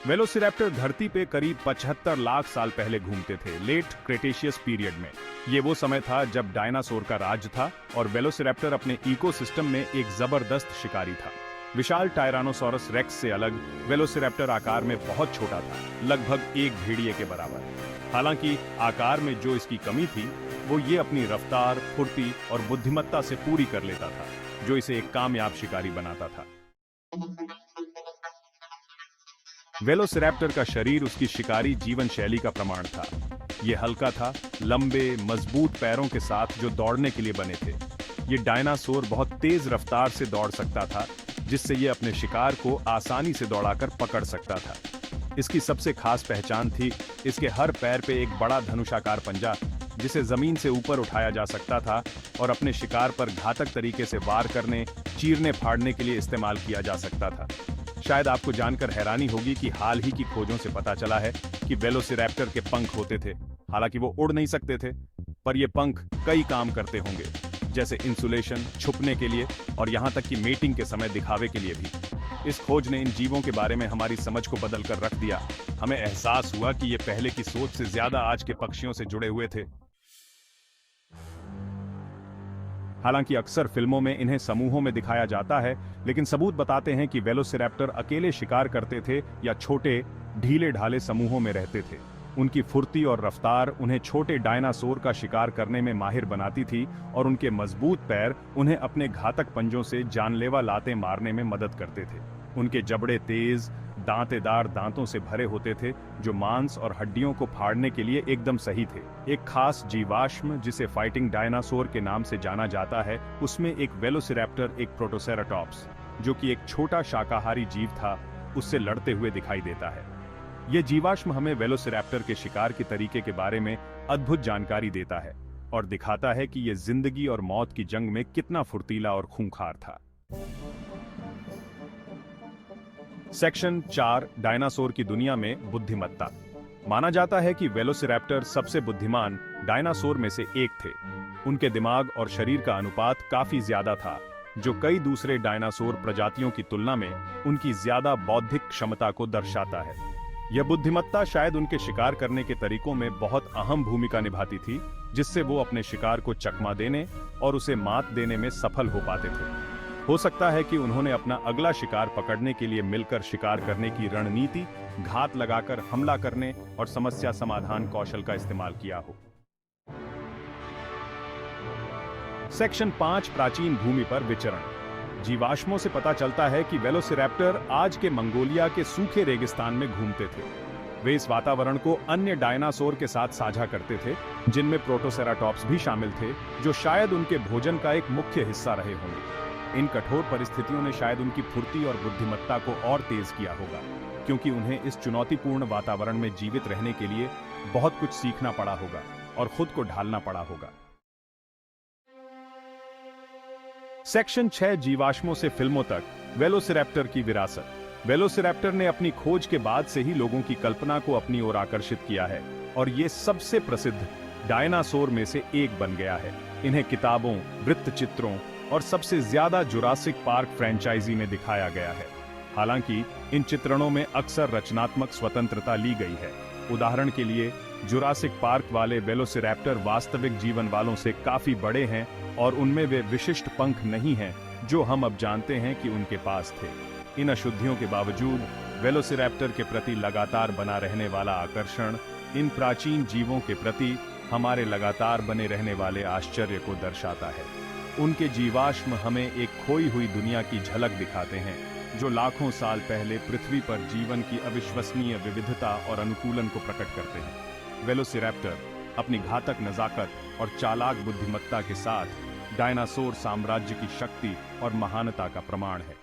Velociraptor धरती पे करीब 75 लाख साल पहले घूमते थे, लेट क्रेटेशियस पीरियड में। ये वो समय था जब डायनासोर का राज था और वेलोसिरैप्टर अपने इकोसिस्टम में एक जबरदस्त शिकारी था। विशाल टायरानोसॉरस रेक्स से अलग वेलोसिरैप्टर आकार में बहुत छोटा था, लगभग एक भेड़िए के बराबर। हालांकि आकार में जो इसकी कमी थी वो ये अपनी रफ्तार, फुर्ती और बुद्धिमत्ता से पूरी कर लेता था, जो इसे एक कामयाब शिकारी बनाता था। वेलोसिरैप्टर का शरीर उसकी शिकारी जीवन शैली का प्रमाण था। यह हल्का था, लंबे मजबूत पैरों के साथ जो दौड़ने के लिए बने थे। ये डायनासोर बहुत तेज रफ्तार से दौड़ सकता था, जिससे ये अपने शिकार को आसानी से दौड़ाकर पकड़ सकता था। इसकी सबसे खास पहचान थी इसके हर पैर पे एक बड़ा धनुषाकार पंजा, जिसे जमीन से ऊपर उठाया जा सकता था और अपने शिकार पर घातक तरीके से वार करने, चीरने फाड़ने के लिए इस्तेमाल किया जा सकता था। शायद आपको जानकर हैरानी होगी कि हाल ही की खोजों से पता चला है कि वेलोसिरैप्टर के पंख होते थे। हालांकि वो उड़ नहीं सकते थे, पर ये पंख कई काम करते होंगे, जैसे इंसुलेशन, छुपने के लिए और यहां तक कि मेटिंग के समय दिखावे के लिए भी। इस खोज ने इन जीवों के बारे में हमारी समझ को बदल कर रख दिया। हमें एहसास हुआ कि ये पहले की सोच से ज्यादा आज के पक्षियों से जुड़े हुए थे। हालांकि अक्सर फिल्मों में इन्हें समूहों में दिखाया जाता है, लेकिन सबूत बताते हैं कि वेलोसिरैप्टर अकेले शिकार करते थे या छोटे, ढीले ढाले समूहों में रहते थे। उनकी फुर्ती और रफ्तार उन्हें छोटे डायनासोर का शिकार करने में माहिर बनाती थी और उनके मजबूत पैर उन्हें अपने घातक पंजों से जानलेवा लातें मारने में मदद करते थे। उनके जबड़े तेज, दांतेदार दांतों से भरे होते थे, जो मांस और हड्डियों को फाड़ने के लिए एकदम सही थे। एक खास जीवाश्म जिसे फाइटिंग डायनासोर के नाम से जाना जाता है, उसमें एक वेलोसिरैप्टर, एक प्रोटोसेराटॉप्स, जो कि एक छोटा शाकाहारी जीव था, उससे लड़ते हुए दिखाई देता है। यह जीवाश्म हमें वेलोसिरैप्टर के शिकार के तरीके के बारे में अद्भुत जानकारी देता है और दिखाता है कि यह जिंदगी और मौत की जंग में कितना फुर्तीला और खूंखार था। सेक्शन 4, डायनासोर की दुनिया में बुद्धिमत्ता। माना जाता है कि वेलोसिरैप्टर सबसे बुद्धिमान डायनासोर में से एक थे। उनके दिमाग और शरीर का अनुपात काफी ज्यादा था, जो कई दूसरे डायनासोर प्रजातियों की तुलना में उनकी ज्यादा बौद्धिक क्षमता को दर्शाता है। यह बुद्धिमत्ता शायद उनके शिकार करने के तरीकों में बहुत अहम भूमिका निभाती थी, जिससे वो अपने शिकार को चकमा देने और उसे मात देने में सफल हो पाते थे। हो सकता है कि उन्होंने अपना अगला शिकार पकड़ने के लिए मिलकर शिकार करने की रणनीति, घात लगाकर हमला करने और समस्या समाधान कौशल का इस्तेमाल किया हो। सेक्शन 5, प्राचीन भूमि पर विचरण। जीवाश्मों से पता चलता है कि वेलोसिरैप्टर आज के मंगोलिया के सूखे रेगिस्तान में घूमते थे। वे इस वातावरण को अन्य डायनासोर के साथ साझा करते थे, जिनमें प्रोटोसेराटॉप्स भी शामिल थे, जो शायद उनके भोजन का एक मुख्य हिस्सा रहे होंगे। इन कठोर परिस्थितियों ने शायद उनकी फुर्ती और बुद्धिमत्ता को और तेज किया होगा, क्योंकि उन्हें इस चुनौतीपूर्ण वातावरण में जीवित रहने के लिए बहुत कुछ सीखना पड़ा होगा और खुद को ढालना पड़ा होगा। सेक्शन 6, जीवाश्मों से फिल्मों तक, वेलोसिरैप्टर की विरासत। वेलोसिरैप्टर ने अपनी खोज के बाद से ही लोगों की कल्पना को अपनी ओर आकर्षित किया है और ये सबसे प्रसिद्ध डायनासोर में से एक बन गया है। इन्हें किताबों, वृत्तचित्रों और सबसे ज्यादा जुरासिक पार्क फ्रेंचाइजी में दिखाया गया है। हालांकि इन चित्रणों में अक्सर रचनात्मक स्वतंत्रता ली गई है। उदाहरण के लिए, जुरासिक पार्क वाले वेलोसिरैप्टर वास्तविक जीवन वालों से काफी बड़े हैं और उनमें वे विशिष्ट पंख नहीं हैं जो हम अब जानते हैं कि उनके पास थे। इन अशुद्धियों के बावजूद वेलोसिरैप्टर के प्रति लगातार बना रहने वाला आकर्षण इन प्राचीन जीवों के प्रति हमारे लगातार बने रहने वाले आश्चर्य को दर्शाता है। उनके जीवाश्म हमें एक खोई हुई दुनिया की झलक दिखाते हैं, जो लाखों साल पहले पृथ्वी पर जीवन की अविश्वसनीय विविधता और अनुकूलन को प्रकट करते हैं। वेलोसिरैप्टर अपनी घातक नजाकत और चालाक बुद्धिमत्ता के साथ डायनासोर साम्राज्य की शक्ति और महानता का प्रमाण है।